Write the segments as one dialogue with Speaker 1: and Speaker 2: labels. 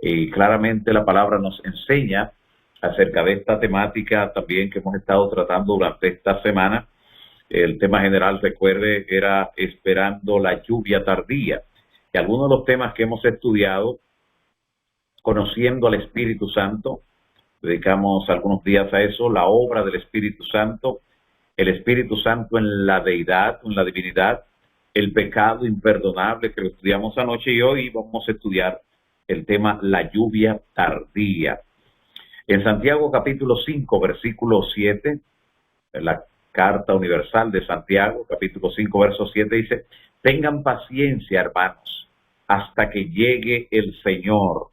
Speaker 1: Y claramente la palabra nos enseña acerca de esta temática también que hemos estado tratando durante esta semana. El tema general, recuerde, era esperando la lluvia tardía. Y algunos de los temas que hemos estudiado, conociendo al Espíritu Santo, dedicamos algunos días a eso, la obra del Espíritu Santo, el Espíritu Santo en la deidad, en la divinidad, el pecado imperdonable que lo estudiamos anoche, y hoy vamos a estudiar el tema la lluvia tardía. En Santiago capítulo 5, versículo 7, en la Carta Universal de Santiago, capítulo 5, verso 7, dice: tengan paciencia, hermanos, hasta que llegue el Señor.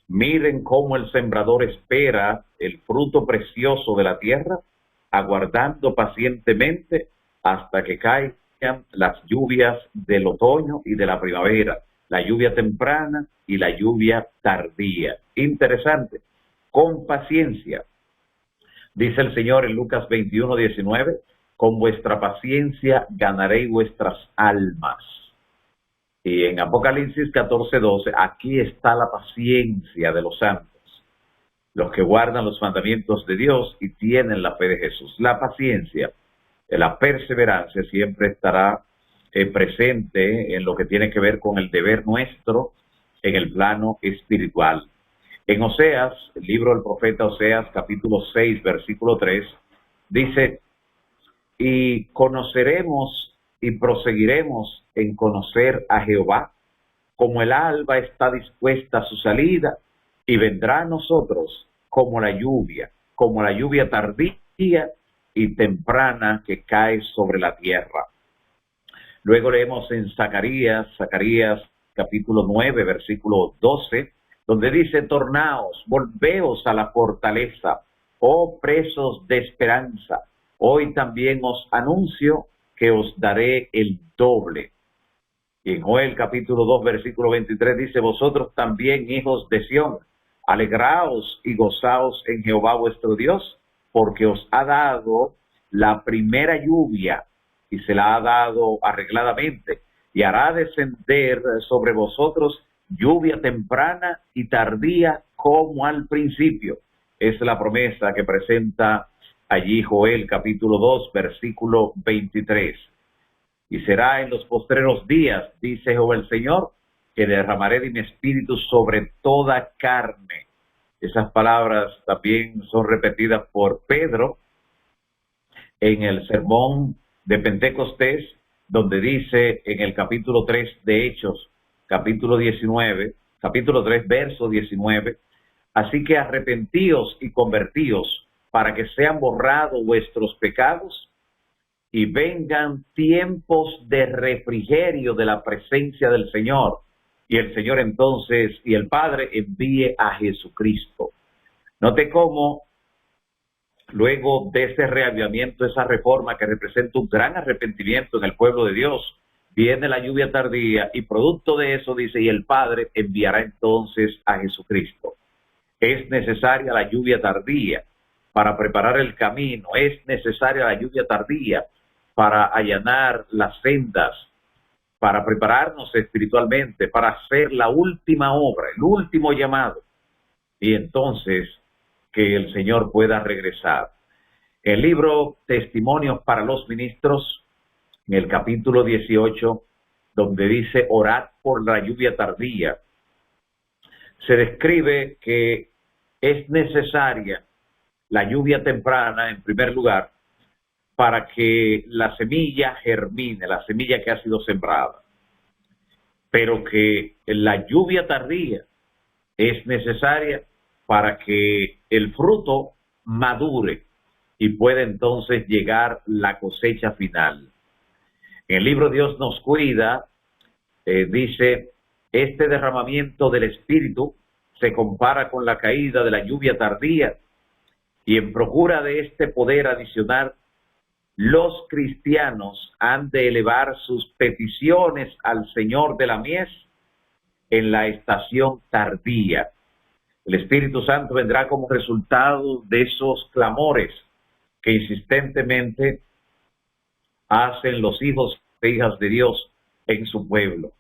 Speaker 1: Miren cómo el sembrador espera el fruto precioso de la tierra, aguardando pacientemente hasta que caigan las lluvias del otoño y de la primavera, la lluvia temprana y la lluvia tardía. Interesante. Con paciencia. Dice el Señor en Lucas 21, 19, con vuestra paciencia ganaréis vuestras almas. Y en Apocalipsis 14, 12, aquí está la paciencia de los santos, los que guardan los mandamientos de Dios y tienen la fe de Jesús. La paciencia, la perseverancia siempre estará presente en lo que tiene que ver con el deber nuestro en el plano espiritual. En Oseas, el libro del profeta Oseas, capítulo 6, versículo 3, dice: y conoceremos y proseguiremos en conocer a Jehová, como el alba está dispuesta a su salida, y vendrá a nosotros como la lluvia tardía y temprana que cae sobre la tierra. Luego leemos en Zacarías capítulo 9, versículo 12, donde dice: tornaos, volveos a la fortaleza, oh presos de esperanza. Hoy también os anuncio que os daré el doble. Y en Joel capítulo 2, versículo 23 dice: vosotros también, hijos de Sión, alegraos y gozaos en Jehová vuestro Dios, porque os ha dado la primera lluvia, y se la ha dado arregladamente, y hará descender sobre vosotros lluvia temprana y tardía como al principio. Es la promesa que presenta allí Joel capítulo 2, versículo 23. Y será en los postreros días, dice Jehová el Señor, que derramaré de mi espíritu sobre toda carne. Esas palabras también son repetidas por Pedro en el sermón de Pentecostés, donde dice en el capítulo 3 de Hechos, capítulo 3, verso 19, así que arrepentíos y convertíos para que sean borrados vuestros pecados y vengan tiempos de refrigerio de la presencia del Señor. Y el Señor entonces, y el Padre envíe a Jesucristo. Note cómo luego de ese reavivamiento, esa reforma que representa un gran arrepentimiento en el pueblo de Dios, viene la lluvia tardía, y producto de eso dice: y el Padre enviará entonces a Jesucristo. Es necesaria la lluvia tardía para preparar el camino, es necesaria la lluvia tardía para allanar las sendas, para prepararnos espiritualmente, para hacer la última obra, el último llamado, y entonces que el Señor pueda regresar. El libro Testimonios para los Ministros, en el capítulo 18, donde dice: orad por la lluvia tardía, se describe que es necesaria la lluvia temprana, en primer lugar, para que la semilla germine, la semilla que ha sido sembrada. Pero que la lluvia tardía es necesaria para que el fruto madure y pueda entonces llegar la cosecha final. En el libro Dios nos cuida, dice: este derramamiento del Espíritu se compara con la caída de la lluvia tardía, y en procura de este poder adicional, los cristianos han de elevar sus peticiones al Señor de la mies en la estación tardía. El Espíritu Santo vendrá como resultado de esos clamores que insistentemente hacen los hijos e hijas de Dios en su pueblo.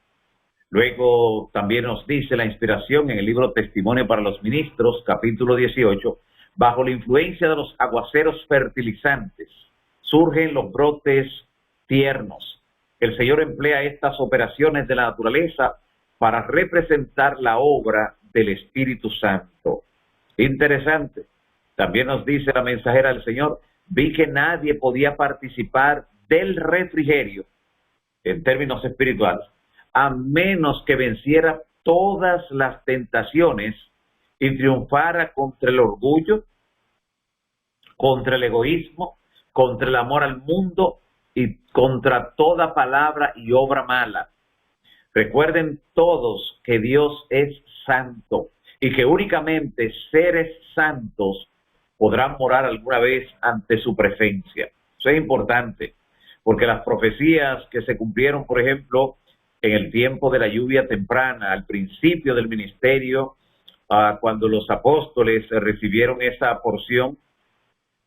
Speaker 1: Luego también nos dice la inspiración en el libro Testimonio para los Ministros, capítulo 18, bajo la influencia de los aguaceros fertilizantes, surgen los brotes tiernos. El Señor emplea estas operaciones de la naturaleza para representar la obra del Espíritu Santo. Interesante. También nos dice la mensajera del Señor, vi que nadie podía participar del refrigerio, en términos espirituales, a menos que venciera todas las tentaciones y triunfara contra el orgullo, contra el egoísmo, contra el amor al mundo y contra toda palabra y obra mala. Recuerden todos que Dios es santo y que únicamente seres santos podrán morar alguna vez ante su presencia. Eso es importante, porque las profecías que se cumplieron, por ejemplo, en el tiempo de la lluvia temprana, al principio del ministerio, cuando los apóstoles recibieron esa porción,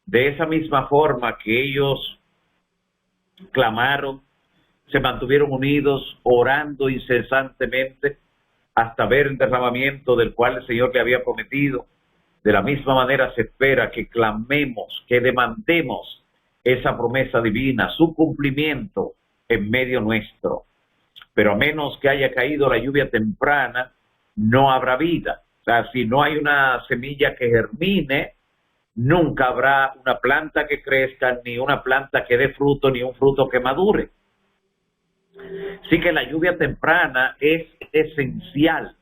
Speaker 1: de esa misma forma que ellos clamaron, se mantuvieron unidos, orando incesantemente, hasta ver el derramamiento del cual el Señor le había prometido. De la misma manera se espera que clamemos, que demandemos esa promesa divina, su cumplimiento en medio nuestro. Pero a menos que haya caído la lluvia temprana, no habrá vida. O sea, si no hay una semilla que germine, nunca habrá una planta que crezca, ni una planta que dé fruto, ni un fruto que madure. Así que la lluvia temprana es esencial.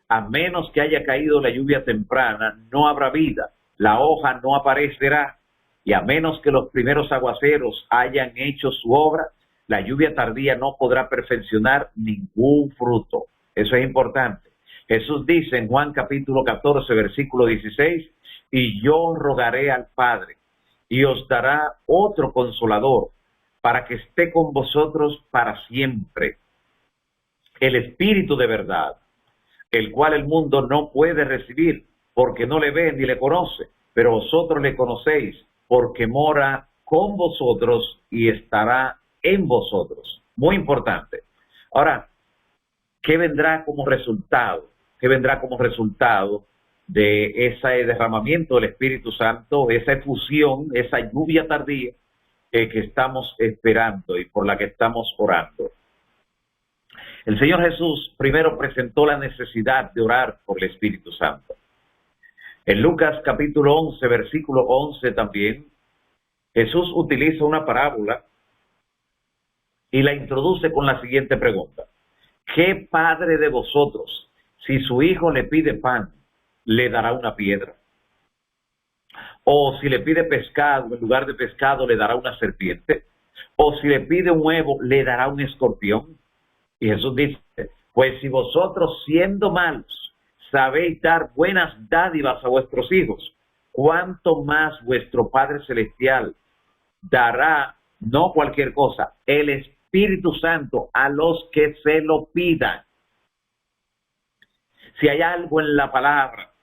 Speaker 1: A menos que haya caído la lluvia temprana, no habrá vida. La hoja no aparecerá. Y a menos que los primeros aguaceros hayan hecho su obra, la lluvia tardía no podrá perfeccionar ningún fruto. Eso es importante. Jesús dice en Juan capítulo 14, versículo 16, y yo rogaré al Padre, y os dará otro consolador, para que esté con vosotros para siempre. El Espíritu de verdad, el cual el mundo no puede recibir, porque no le ve ni le conoce, pero vosotros le conocéis, porque mora con vosotros y estará en vosotros. Muy importante. Ahora, ¿qué vendrá como resultado? ¿Qué vendrá como resultado de ese derramamiento del Espíritu Santo, esa efusión, esa lluvia tardía que estamos esperando y por la que estamos orando? El Señor Jesús primero presentó la necesidad de orar por el Espíritu Santo. En Lucas capítulo 11, versículo 11 también, Jesús utiliza una parábola y la introduce con la siguiente pregunta. ¿Qué padre de vosotros, si su hijo le pide pan, le dará una piedra? O si le pide pescado, en lugar de pescado le dará una serpiente? O si le pide un huevo, le dará un escorpión? Y Jesús dice, pues si vosotros siendo malos sabéis dar buenas dádivas a vuestros hijos, ¿cuánto más vuestro Padre Celestial dará, no cualquier cosa, el Espíritu Santo a los que se lo pidan? Si hay algo en la palabra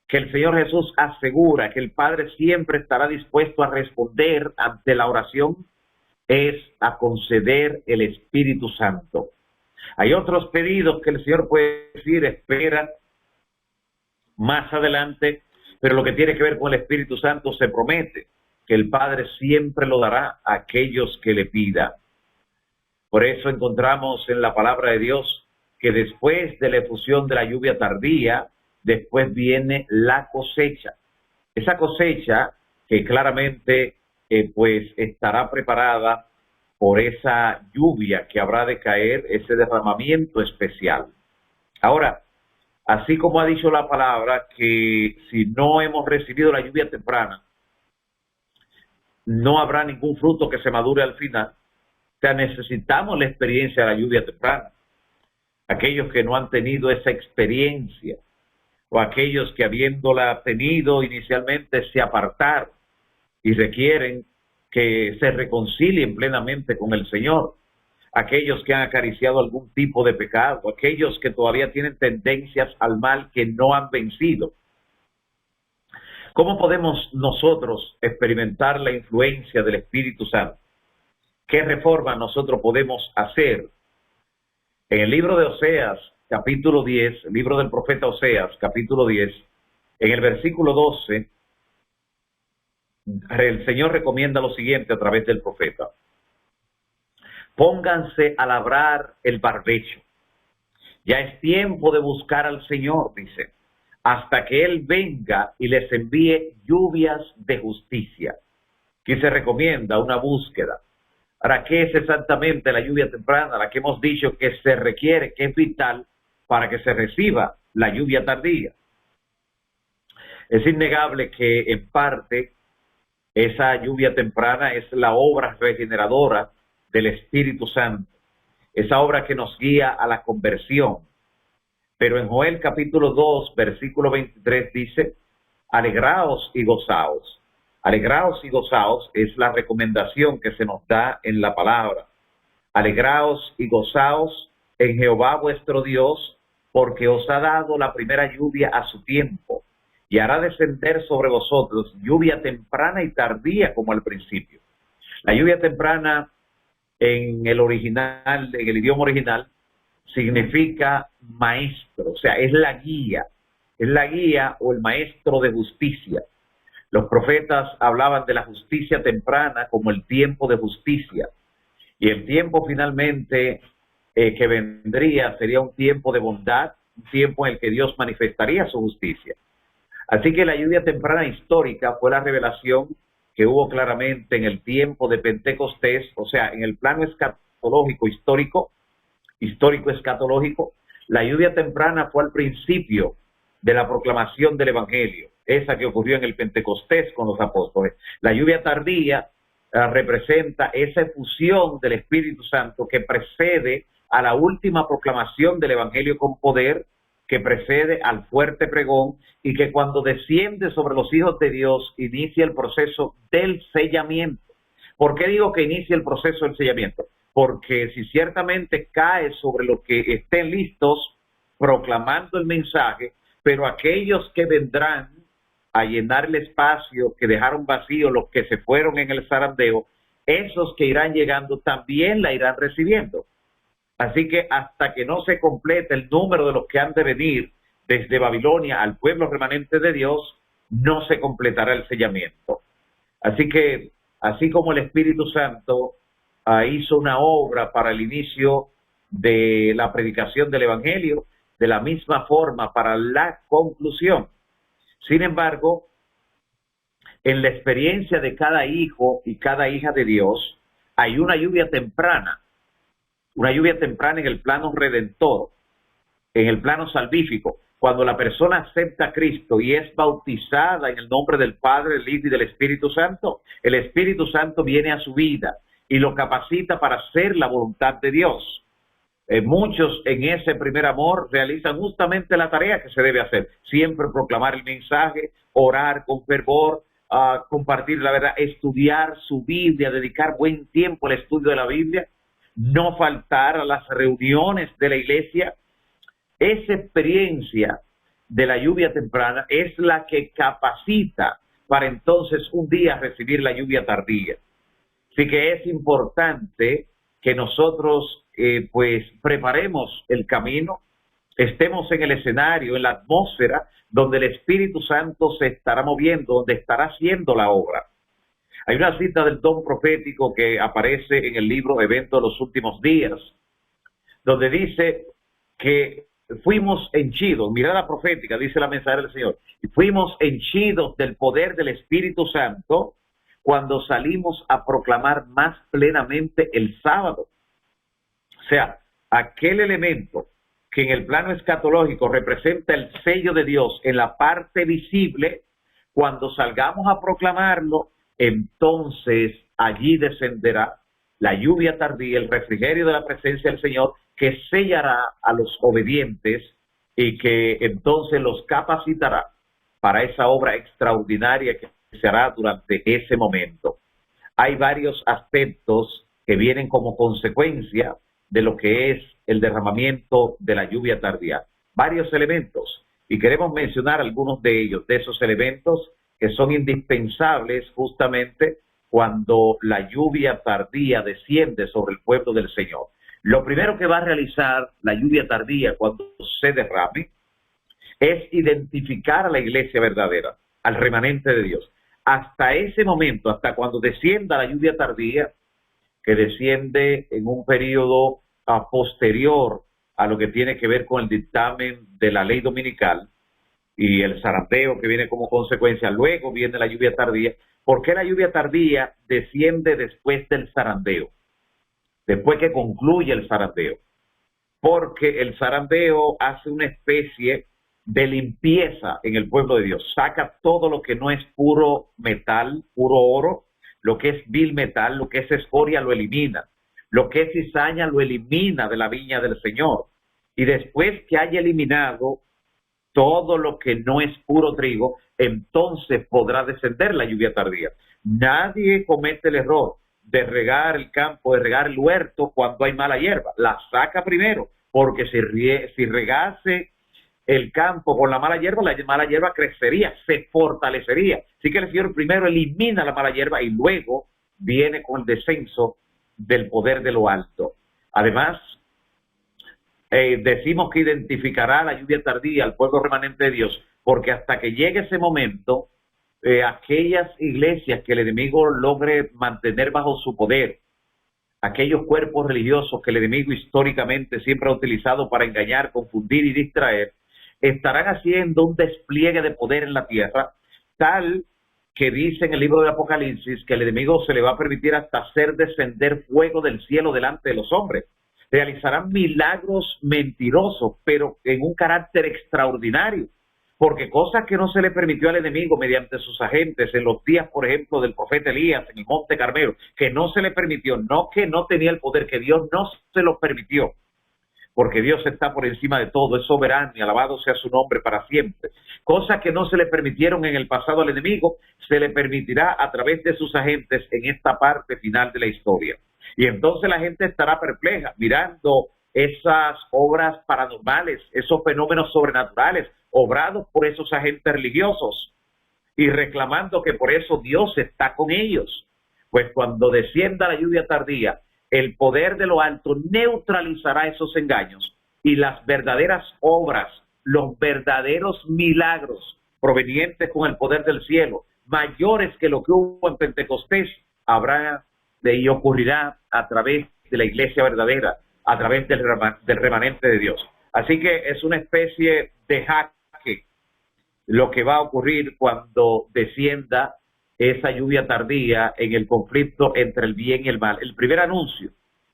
Speaker 1: que el Señor Jesús asegura que el Padre siempre estará dispuesto a responder ante la oración, es a conceder el Espíritu Santo. Hay otros pedidos que el Señor puede decir, espera más adelante, pero lo que tiene que ver con el Espíritu Santo se promete que el Padre siempre lo dará a aquellos que le pidan. Por eso encontramos en la palabra de Dios que después de la efusión de la lluvia tardía, después viene la cosecha. Esa cosecha que claramente pues estará preparada por esa lluvia que habrá de caer, ese derramamiento especial. Ahora, así como ha dicho la palabra que si no hemos recibido la lluvia temprana, no habrá ningún fruto que se madure al final. O sea, necesitamos la experiencia de la lluvia temprana. Aquellos que no han tenido esa experiencia, o aquellos que habiéndola tenido inicialmente se apartaron y requieren que se reconcilien plenamente con el Señor, aquellos que han acariciado algún tipo de pecado, aquellos que todavía tienen tendencias al mal que no han vencido. ¿Cómo podemos nosotros experimentar la influencia del Espíritu Santo? ¿Qué reforma nosotros podemos hacer? En el libro de Oseas, capítulo 10, el libro del profeta Oseas, capítulo 10, en el versículo 12, el Señor recomienda lo siguiente a través del profeta. Pónganse a labrar el barbecho. Ya es tiempo de buscar al Señor, dice, hasta que Él venga y les envíe lluvias de justicia. Aquí se recomienda una búsqueda. Ahora, ¿qué es exactamente la lluvia temprana? La que hemos dicho que se requiere, que es vital para que se reciba la lluvia tardía. Es innegable que en parte esa lluvia temprana es la obra regeneradora del Espíritu Santo, esa obra que nos guía a la conversión. Pero en Joel capítulo 2, versículo 23 dice, alegraos y gozaos. Alegraos y gozaos es la recomendación que se nos da en la palabra. Alegraos y gozaos en Jehová vuestro Dios, porque os ha dado la primera lluvia a su tiempo, y hará descender sobre vosotros lluvia temprana y tardía como al principio. La lluvia temprana en el original, en el idioma original, significa maestro, o sea, es la guía o el maestro de justicia. Los profetas hablaban de la justicia temprana como el tiempo de justicia, y el tiempo finalmente que vendría sería un tiempo de bondad, un tiempo en el que Dios manifestaría su justicia. Así que la lluvia temprana histórica fue la revelación que hubo claramente en el tiempo de Pentecostés, o sea, en el plano escatológico histórico-escatológico, la lluvia temprana fue al principio de la proclamación del Evangelio, esa que ocurrió en el Pentecostés con los apóstoles. La lluvia tardía representa esa efusión del Espíritu Santo que precede a la última proclamación del Evangelio con poder, que precede al fuerte pregón, y que cuando desciende sobre los hijos de Dios inicia el proceso del sellamiento. ¿Por qué digo que inicia el proceso del sellamiento? Porque si ciertamente cae sobre los que estén listos proclamando el mensaje, pero aquellos que vendrán a llenar el espacio que dejaron vacío, los que se fueron en el zarandeo, esos que irán llegando también la irán recibiendo. Así que hasta que no se complete el número de los que han de venir desde Babilonia al pueblo remanente de Dios, no se completará el sellamiento. Así que, así como el Espíritu Santo hizo una obra para el inicio de la predicación del Evangelio, de la misma forma para la conclusión. Sin embargo, en la experiencia de cada hijo y cada hija de Dios, hay una lluvia temprana en el plano redentor, en el plano salvífico. Cuando la persona acepta a Cristo y es bautizada en el nombre del Padre, del Hijo y del Espíritu Santo, el Espíritu Santo viene a su vida y lo capacita para hacer la voluntad de Dios. Muchos en ese primer amor realizan justamente la tarea que se debe hacer, siempre proclamar el mensaje, orar con fervor, compartir la verdad, estudiar su Biblia, dedicar buen tiempo al estudio de la Biblia, no faltar a las reuniones de la iglesia. Esa experiencia de la lluvia temprana es la que capacita para entonces un día recibir la lluvia tardía. Así que es importante que nosotros pues preparemos el camino, estemos en el escenario, en la atmósfera donde el Espíritu Santo se estará moviendo, donde estará haciendo la obra. Hay una cita del don profético que aparece en el libro Eventos de los Últimos Días, donde dice que fuimos henchidos, mirada profética, dice la mensajera del Señor, y fuimos henchidos del poder del Espíritu Santo cuando salimos a proclamar más plenamente el sábado. O sea, aquel elemento que en el plano escatológico representa el sello de Dios en la parte visible, cuando salgamos a proclamarlo, entonces allí descenderá la lluvia tardía, el refrigerio de la presencia del Señor, que sellará a los obedientes y que entonces los capacitará para esa obra extraordinaria que se hará durante ese momento. Hay varios aspectos que vienen como consecuencia de lo que es el derramamiento de la lluvia tardía. Varios elementos, y queremos mencionar algunos de ellos, de esos elementos que son indispensables justamente cuando la lluvia tardía desciende sobre el pueblo del Señor. Lo primero que va a realizar la lluvia tardía cuando se derrame es identificar a la iglesia verdadera, al remanente de Dios. Hasta ese momento, hasta cuando descienda la lluvia tardía, que desciende en un periodo posterior a lo que tiene que ver con el dictamen de la ley dominical y el zarandeo que viene como consecuencia, luego viene la lluvia tardía. ¿Por qué la lluvia tardía desciende después del zarandeo? Después que concluye el zarandeo. Porque el zarandeo hace una especie de limpieza en el pueblo de Dios. Saca todo lo que no es puro metal, puro oro, lo que es vil metal, lo que es escoria lo elimina. Lo que es cizaña lo elimina de la viña del Señor. Y después que haya eliminado todo lo que no es puro trigo, entonces podrá descender la lluvia tardía. Nadie comete el error de regar el campo, de regar el huerto cuando hay mala hierba. La saca primero, porque si regase el campo con la mala hierba crecería, se fortalecería. Así que el Señor primero elimina la mala hierba y luego viene con el descenso del poder de lo alto. Además, decimos que identificará la lluvia tardía al pueblo remanente de Dios, porque hasta que llegue ese momento, aquellas iglesias que el enemigo logre mantener bajo su poder, aquellos cuerpos religiosos que el enemigo históricamente siempre ha utilizado para engañar, confundir y distraer, estarán haciendo un despliegue de poder en la tierra, tal que dice en el libro de Apocalipsis que el enemigo se le va a permitir hasta hacer descender fuego del cielo delante de los hombres. Realizarán milagros mentirosos, pero en un carácter extraordinario, porque cosas que no se le permitió al enemigo mediante sus agentes en los días, por ejemplo, del profeta Elías en el Monte Carmelo, que no se le permitió, no que no tenía el poder, que Dios no se lo permitió, porque Dios está por encima de todo, es soberano y alabado sea su nombre para siempre. Cosas que no se le permitieron en el pasado al enemigo, se le permitirá a través de sus agentes en esta parte final de la historia. Y entonces la gente estará perpleja mirando esas obras paranormales, esos fenómenos sobrenaturales obrados por esos agentes religiosos y reclamando que por eso Dios está con ellos. Pues cuando descienda la lluvia tardía, el poder de lo alto neutralizará esos engaños y las verdaderas obras, los verdaderos milagros provenientes con el poder del cielo, mayores que lo que hubo en Pentecostés, habrá y ocurrirá a través de la iglesia verdadera, a través del remanente de Dios. Así que es una especie de jaque lo que va a ocurrir cuando descienda esa lluvia tardía en el conflicto entre el bien y el mal. El primer anuncio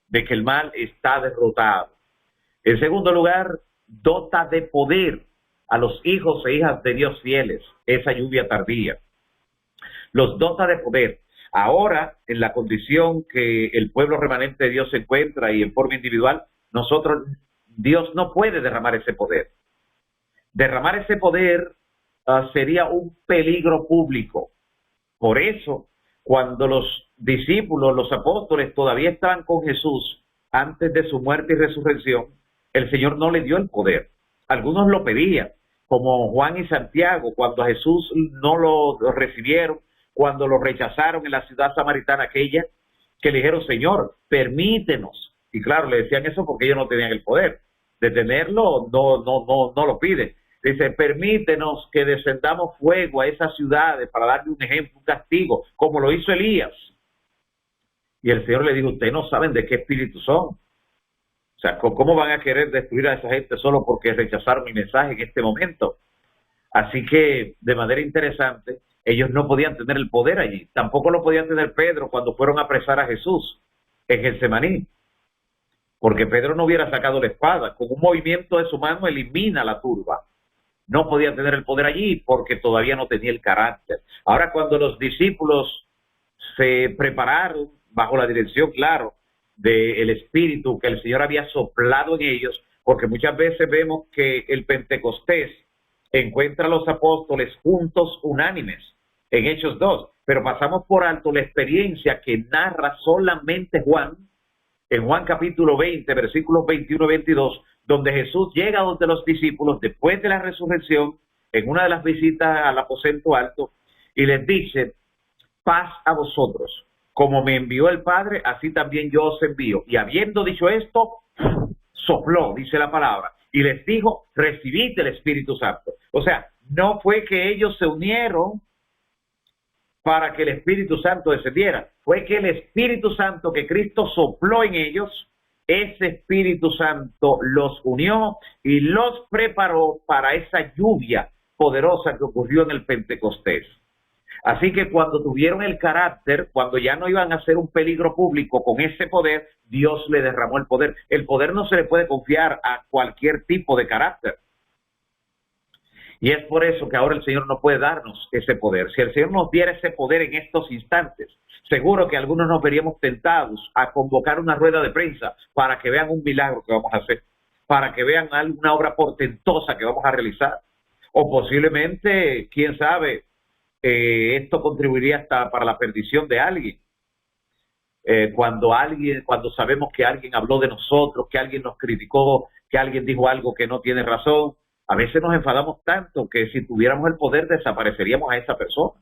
Speaker 1: de que el mal está derrotado. En segundo lugar, dota de poder a los hijos e hijas de Dios fieles, esa lluvia tardía. Los dota de poder. Ahora, en la condición que el pueblo remanente de Dios se encuentra y en forma individual, Dios no puede derramar ese poder. Derramar ese poder sería un peligro público. Por eso, cuando los discípulos, los apóstoles, todavía estaban con Jesús antes de su muerte y resurrección, el Señor no le dio el poder. Algunos lo pedían, como Juan y Santiago, cuando a Jesús no lo recibieron, cuando lo rechazaron en la ciudad samaritana aquella, que le dijeron, Señor, permítenos. Y claro, le decían eso porque ellos no tenían el poder. De tenerlo, no lo piden. Dice, permítenos que descendamos fuego a esas ciudades para darle un ejemplo, un castigo, como lo hizo Elías. Y el Señor le dijo, ustedes no saben de qué espíritu son. O sea, ¿cómo van a querer destruir a esa gente solo porque rechazaron mi mensaje en este momento? Así que, de manera interesante, ellos no podían tener el poder allí. Tampoco lo podían tener Pedro cuando fueron a apresar a Jesús en Getsemaní. Porque Pedro no hubiera sacado la espada. Con un movimiento de su mano elimina la turba. No podía tener el poder allí porque todavía no tenía el carácter. Ahora, cuando los discípulos se prepararon bajo la dirección, claro, del Espíritu que el Señor había soplado en ellos, porque muchas veces vemos que el Pentecostés encuentra a los apóstoles juntos, unánimes, en Hechos 2, pero pasamos por alto la experiencia que narra solamente Juan, en Juan capítulo 20, versículos 21 y 22, donde Jesús llega donde los discípulos después de la resurrección, en una de las visitas al aposento alto, y les dice, paz a vosotros. como me envió el Padre, así también yo os envío. Y habiendo dicho esto, sopló, dice la palabra, y les dijo, recibid el Espíritu Santo. O sea, no fue que ellos se unieron para que el Espíritu Santo descendiera, fue que el Espíritu Santo que Cristo sopló en ellos, ese Espíritu Santo los unió y los preparó para esa lluvia poderosa que ocurrió en el Pentecostés. Así que cuando tuvieron el carácter, cuando ya no iban a ser un peligro público con ese poder, Dios le derramó el poder. El poder no se le puede confiar a cualquier tipo de carácter. Y es por eso que ahora el Señor no puede darnos ese poder. Si el Señor nos diera ese poder en estos instantes, seguro que algunos nos veríamos tentados a convocar una rueda de prensa para que vean un milagro que vamos a hacer, para que vean alguna obra portentosa que vamos a realizar. O posiblemente, quién sabe, esto contribuiría hasta para la perdición de alguien. Cuando sabemos que alguien habló de nosotros, que alguien nos criticó, que alguien dijo algo que no tiene razón, a veces nos enfadamos tanto que si tuviéramos el poder desapareceríamos a esa persona.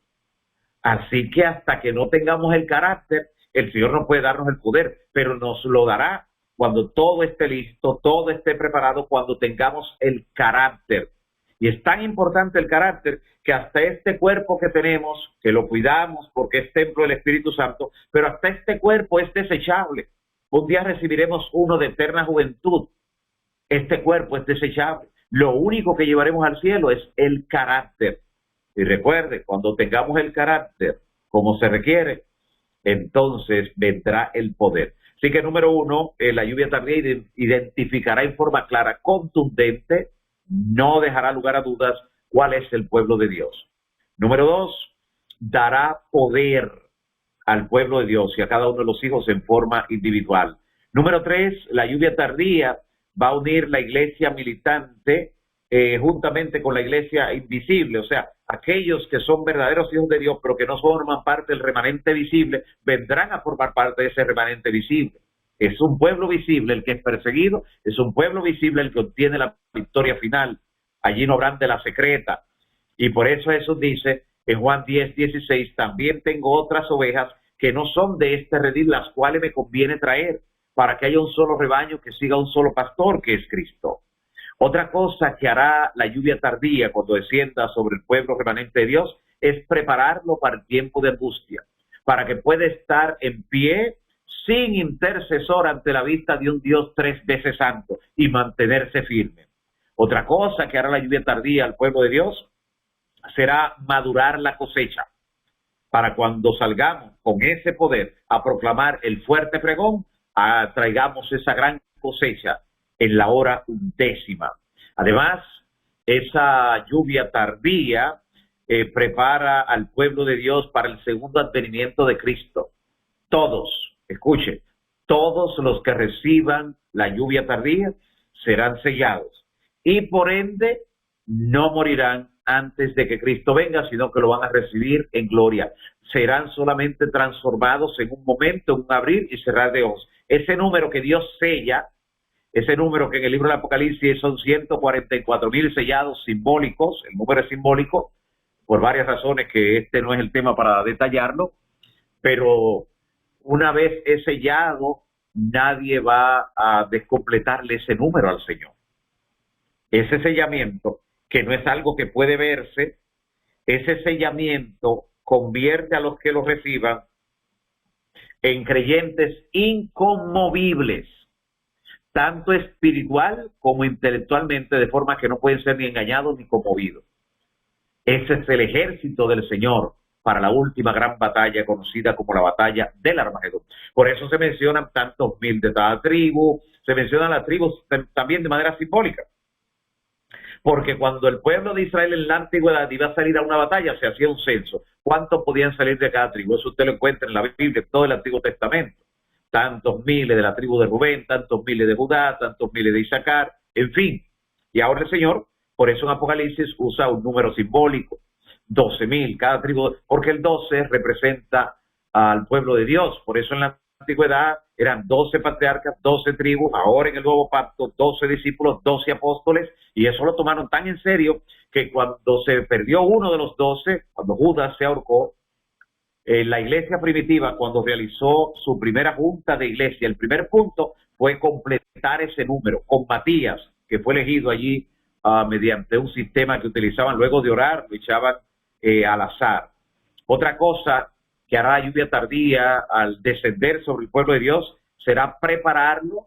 Speaker 1: Así que hasta que no tengamos el carácter, el Señor no puede darnos el poder, pero nos lo dará cuando todo esté listo, todo esté preparado, cuando tengamos el carácter. Y es tan importante el carácter que hasta este cuerpo que tenemos, que lo cuidamos porque es templo del Espíritu Santo, pero hasta este cuerpo es desechable. Un día recibiremos uno de eterna juventud. Este cuerpo es desechable. Lo único que llevaremos al cielo es el carácter. Y recuerde, cuando tengamos el carácter como se requiere, entonces vendrá el poder. Así que número uno, la lluvia tardía identificará en forma clara, contundente, no dejará lugar a dudas cuál es el pueblo de Dios. Número dos, dará poder al pueblo de Dios y a cada uno de los hijos en forma individual. Número tres, la lluvia tardía va a unir la iglesia militante juntamente con la iglesia invisible, o sea, aquellos que son verdaderos hijos de Dios, pero que no forman parte del remanente visible, vendrán a formar parte de ese remanente visible. Es un pueblo visible el que es perseguido, es un pueblo visible el que obtiene la victoria final. Allí no habrán de la secreta. Y por eso Jesús dice en Juan 10:16, también tengo otras ovejas que no son de este redil, las cuales me conviene traer, para que haya un solo rebaño que siga un solo pastor, que es Cristo. Otra cosa que hará la lluvia tardía cuando descienda sobre el pueblo remanente de Dios es prepararlo para el tiempo de angustia, para que pueda estar en pie sin intercesor ante la vista de un Dios 3 veces santo y mantenerse firme. Otra cosa que hará la lluvia tardía al pueblo de Dios será madurar la cosecha, para cuando salgamos con ese poder a proclamar el fuerte pregón, traigamos esa gran cosecha en la hora 10ª. Además, esa lluvia tardía prepara al pueblo de Dios para el segundo advenimiento de Cristo. Todos, escuche, todos los que reciban la lluvia tardía serán sellados y por ende no morirán antes de que Cristo venga, sino que lo van a recibir en gloria. Serán solamente transformados en un momento, en un abrir y cerrar de ojos. Ese número que Dios sella, ese número que en el libro del Apocalipsis son 144,000 sellados simbólicos, el número es simbólico, por varias razones que este no es el tema para detallarlo, pero una vez es sellado, nadie va a descompletarle ese número al Señor. Ese sellamiento, que no es algo que puede verse, ese sellamiento convierte a los que lo reciban en creyentes inconmovibles, tanto espiritual como intelectualmente, de forma que no pueden ser ni engañados ni conmovidos. Ese es el ejército del Señor para la última gran batalla conocida como la batalla del Armagedón. Por eso se mencionan tantos mil de cada tribu, se mencionan las tribus también de manera simbólica. Porque cuando el pueblo de Israel en la antigüedad iba a salir a una batalla, se hacía un censo. ¿Cuántos podían salir de cada tribu? Eso usted lo encuentra en la Biblia, en todo el Antiguo Testamento. Tantos miles de la tribu de Rubén, tantos miles de Judá, tantos miles de Isaacar, en fin. Y ahora el Señor, por eso en Apocalipsis usa un número simbólico, 12,000, cada tribu, porque el 12 representa al pueblo de Dios. Por eso en la antigüedad eran 12 patriarcas, 12 tribus, ahora en el nuevo pacto 12 discípulos, 12 apóstoles, y eso lo tomaron tan en serio que cuando se perdió uno de los 12, cuando Judas se ahorcó, La iglesia primitiva, cuando realizó su primera junta de iglesia, el primer punto fue completar ese número con Matías, que fue elegido allí mediante un sistema que utilizaban luego de orar, lo echaban al azar. Otra cosa que hará la lluvia tardía al descender sobre el pueblo de Dios será prepararnos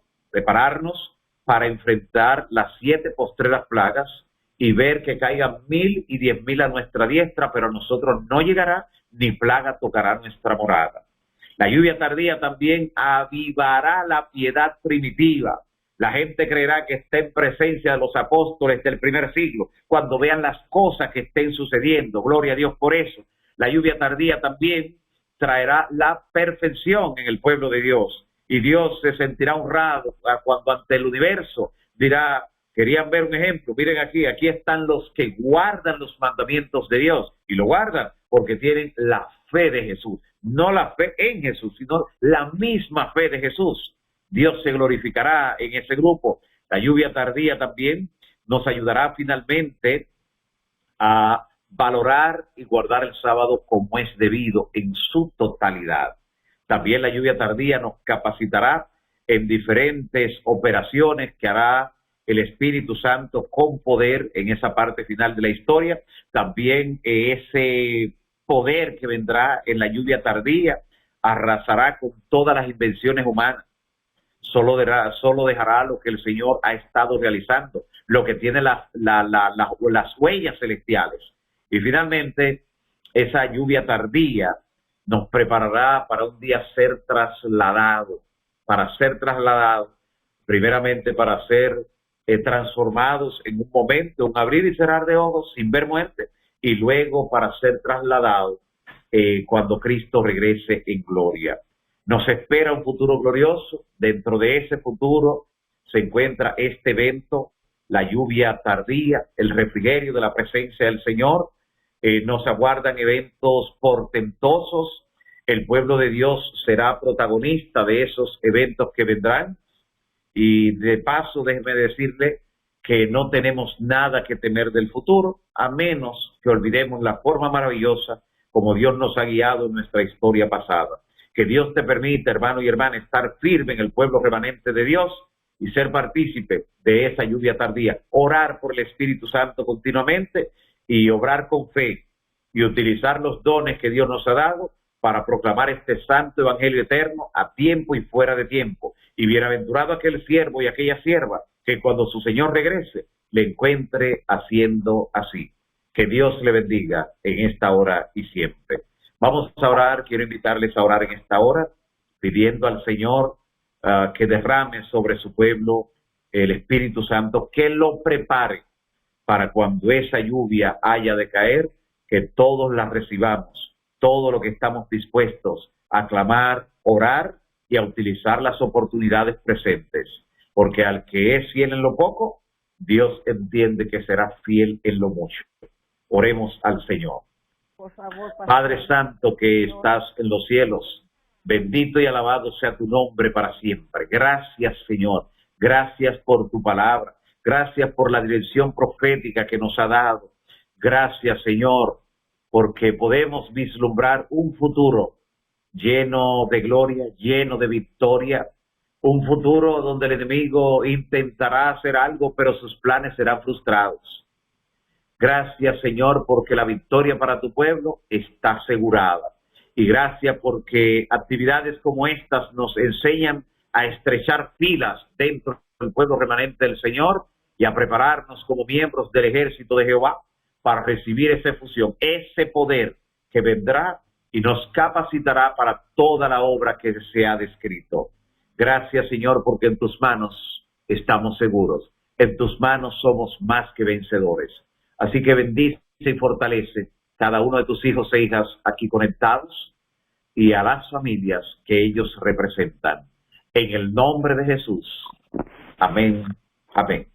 Speaker 1: para enfrentar las 7 postreras plagas y ver que caigan 1000 y 10.000 a nuestra diestra, pero a nosotros no llegará, ni plaga tocará nuestra morada. La lluvia tardía también avivará la piedad primitiva. La gente creerá que está en presencia de los apóstoles del primer siglo, cuando vean las cosas que estén sucediendo. Gloria a Dios por eso. La lluvia tardía también traerá la perfección en el pueblo de Dios. Y Dios se sentirá honrado cuando ante el universo dirá, querían ver un ejemplo, miren aquí están los que guardan los mandamientos de Dios, y lo guardan porque tienen la fe de Jesús, no la fe en Jesús, sino la misma fe de Jesús. Dios se glorificará en ese grupo. La lluvia tardía también nos ayudará finalmente a valorar y guardar el sábado como es debido en su totalidad. También la lluvia tardía nos capacitará en diferentes operaciones que hará el Espíritu Santo con poder en esa parte final de la historia. También ese poder que vendrá en la lluvia tardía arrasará con todas las invenciones humanas. Solo dejará lo que el Señor ha estado realizando, lo que tiene las huellas celestiales. Y finalmente, esa lluvia tardía nos preparará para un día ser trasladado, primeramente para ser transformados en un momento, un abrir y cerrar de ojos sin ver muerte, y luego para ser trasladados cuando Cristo regrese en gloria. Nos espera un futuro glorioso. Dentro de ese futuro se encuentra este evento, la lluvia tardía, el refrigerio de la presencia del Señor. Nos aguardan eventos portentosos. El pueblo de Dios será protagonista de esos eventos que vendrán. Y de paso, déjeme decirle que no tenemos nada que temer del futuro, a menos que olvidemos la forma maravillosa como Dios nos ha guiado en nuestra historia pasada. Que Dios te permita, hermano y hermana, estar firme en el pueblo remanente de Dios y ser partícipe de esa lluvia tardía. Orar por el Espíritu Santo continuamente y obrar con fe y utilizar los dones que Dios nos ha dado para proclamar este santo evangelio eterno a tiempo y fuera de tiempo. Y bienaventurado aquel siervo y aquella sierva que cuando su Señor regrese le encuentre haciendo así. Que Dios le bendiga en esta hora y siempre. Vamos a orar. Quiero invitarles a orar en esta hora, pidiendo al Señor que derrame sobre su pueblo el Espíritu Santo, que lo prepare para cuando esa lluvia haya de caer, que todos la recibamos, todo lo que estamos dispuestos a clamar, orar y a utilizar las oportunidades presentes. Porque al que es fiel en lo poco, Dios entiende que será fiel en lo mucho. Oremos al Señor.
Speaker 2: Por favor,
Speaker 1: Padre Santo que estás en los cielos, bendito y alabado sea tu nombre para siempre. Gracias, Señor. Gracias por tu palabra. Gracias por la dirección profética que nos ha dado. Gracias, Señor, porque podemos vislumbrar un futuro lleno de gloria, lleno de victoria. Un futuro donde el enemigo intentará hacer algo, pero sus planes serán frustrados. Gracias, Señor, porque la victoria para tu pueblo está asegurada. Y gracias porque actividades como estas nos enseñan a estrechar filas dentro del pueblo remanente del Señor y a prepararnos como miembros del ejército de Jehová para recibir esa efusión, ese poder que vendrá y nos capacitará para toda la obra que se ha descrito. Gracias, Señor, porque en tus manos estamos seguros. En tus manos somos más que vencedores. Así que bendice y fortalece cada uno de tus hijos e hijas aquí conectados y a las familias que ellos representan. En el nombre de Jesús. Amén. Amén.